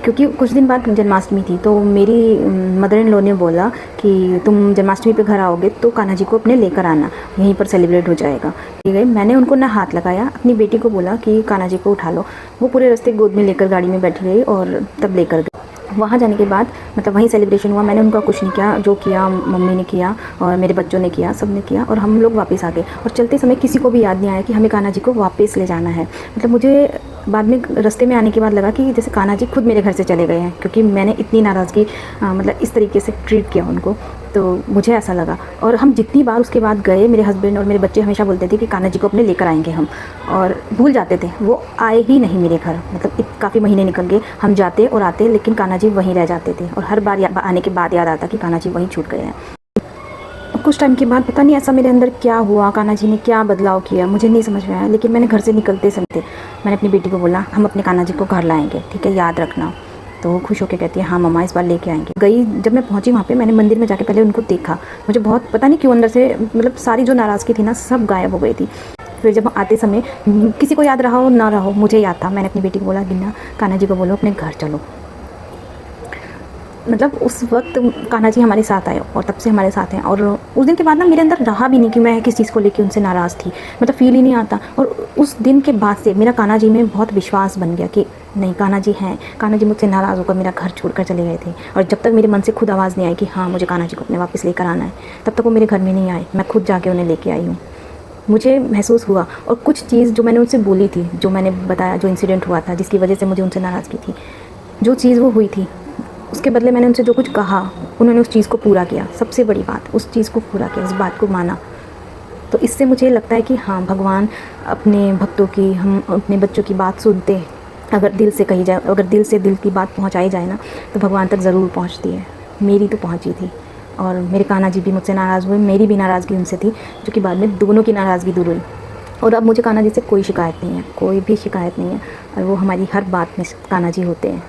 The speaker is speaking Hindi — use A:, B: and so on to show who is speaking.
A: क्योंकि कुछ दिन बाद जन्माष्टमी थी, तो मेरी मदर इन लॉ ने बोला कि तुम जन्माष्टमी पे घर आओगे तो कान्हा जी को अपने लेकर आना, यहीं पर सेलिब्रेट हो जाएगा। ठीक है, मैंने उनको ना हाथ लगाया, अपनी बेटी को बोला कि कान्हा जी को उठा लो। वो पूरे रास्ते गोद में लेकर गाड़ी में बैठी रही और तब लेकर गई। वहाँ जाने के बाद मतलब वहीं सेलिब्रेशन हुआ। मैंने उनका कुछ नहीं किया, जो किया मम्मी ने किया और मेरे बच्चों ने किया, सब ने किया और हम लोग वापस आ गए। और चलते समय किसी को भी याद नहीं आया कि हमें कान्हा जी को वापस ले जाना है। मतलब मुझे बाद में रास्ते में आने के बाद लगा कि जैसे कान्हा जी खुद मेरे घर से चले गए हैं, क्योंकि मैंने इतनी नाराज़गी मतलब इस तरीके से ट्रीट किया उनको, तो मुझे ऐसा लगा। और हम जितनी बार उसके बाद गए, मेरे हस्बैंड और मेरे बच्चे हमेशा बोलते थे कि कान्हा जी को अपने लेकर आएंगे हम, और भूल जाते थे। वो आए ही नहीं मेरे घर, मतलब काफ़ी महीने निकल गए, हम जाते और आते लेकिन कान्हा जी वहीं रह जाते थे। और हर बार आने के बाद याद आता कि कान्हा जी वहीं छूट गए हैं। कुछ टाइम के बाद पता नहीं ऐसा मेरे अंदर क्या हुआ, कान्हा जी ने क्या बदलाव किया, मुझे नहीं समझ में आया। लेकिन मैंने घर से निकलते समय मैंने अपनी बेटी को बोला हम अपने कान्हा जी को घर लाएंगे, ठीक है, याद रखना। तो वो खुश होकर कहती है हाँ मम्मा इस बार लेके आएंगे। गई, जब मैं पहुंची वहाँ पे, मैंने मंदिर में जाके पहले उनको देखा। मुझे बहुत पता नहीं क्यों अंदर से मतलब सारी जो नाराज़गी थी ना सब गायब हो गई थी। फिर जब आते समय किसी को याद रहा हो ना रहो, मुझे याद था। मैंने अपनी बेटी को बोला गिन्ना कान्हा जी को बोलो अपने घर चलो। मतलब उस वक्त कान्हा जी हमारे साथ आए और तब से हमारे साथ हैं। और उस दिन के बाद ना मेरे अंदर रहा भी नहीं कि मैं किस चीज़ को लेकर उनसे नाराज़ थी, मतलब फ़ील ही नहीं आता। और उस दिन के बाद से मेरा कान्हा जी में बहुत विश्वास बन गया कि नहीं कान्हा जी हैं। कान्हा जी मुझसे नाराज़ होकर मेरा घर छोड़कर चले गए थे, और जब तक मेरे मन से खुद आवाज़ नहीं आई कि हाँ मुझे कान्हा जी को अपने वापस लेकर आना है, तब तक वो मेरे घर में नहीं आए। मैं खुद जाके उन्हें लेके आई हूँ। मुझे महसूस हुआ। और कुछ चीज़ जो मैंने उनसे बोली थी, जो मैंने बताया, जो इंसिडेंट हुआ था जिसकी वजह से मुझे उनसे नाराज़गी थी, जो चीज़ वो हुई थी, उसके बदले मैंने उनसे जो कुछ कहा उन्होंने उस चीज़ को पूरा किया। सबसे बड़ी बात, उस चीज़ को पूरा किया, उस बात को माना। तो इससे मुझे लगता है कि हाँ भगवान अपने भक्तों की, हम अपने बच्चों की बात सुनते हैं। अगर दिल से कही जाए, अगर दिल से दिल की बात पहुंचाई जाए ना, तो भगवान तक ज़रूर पहुंचती है। मेरी तो पहुंची थी। और मेरे कान्हा जी भी मुझसे नाराज़ हुए, मेरी भी नाराज़गी उनसे थी, जो कि बाद में दोनों की नाराज़गी दूर हुई। और अब मुझे कान्हा जी से कोई शिकायत नहीं है, कोई भी शिकायत नहीं है। और वो हमारी हर बात में कान्हा जी होते हैं।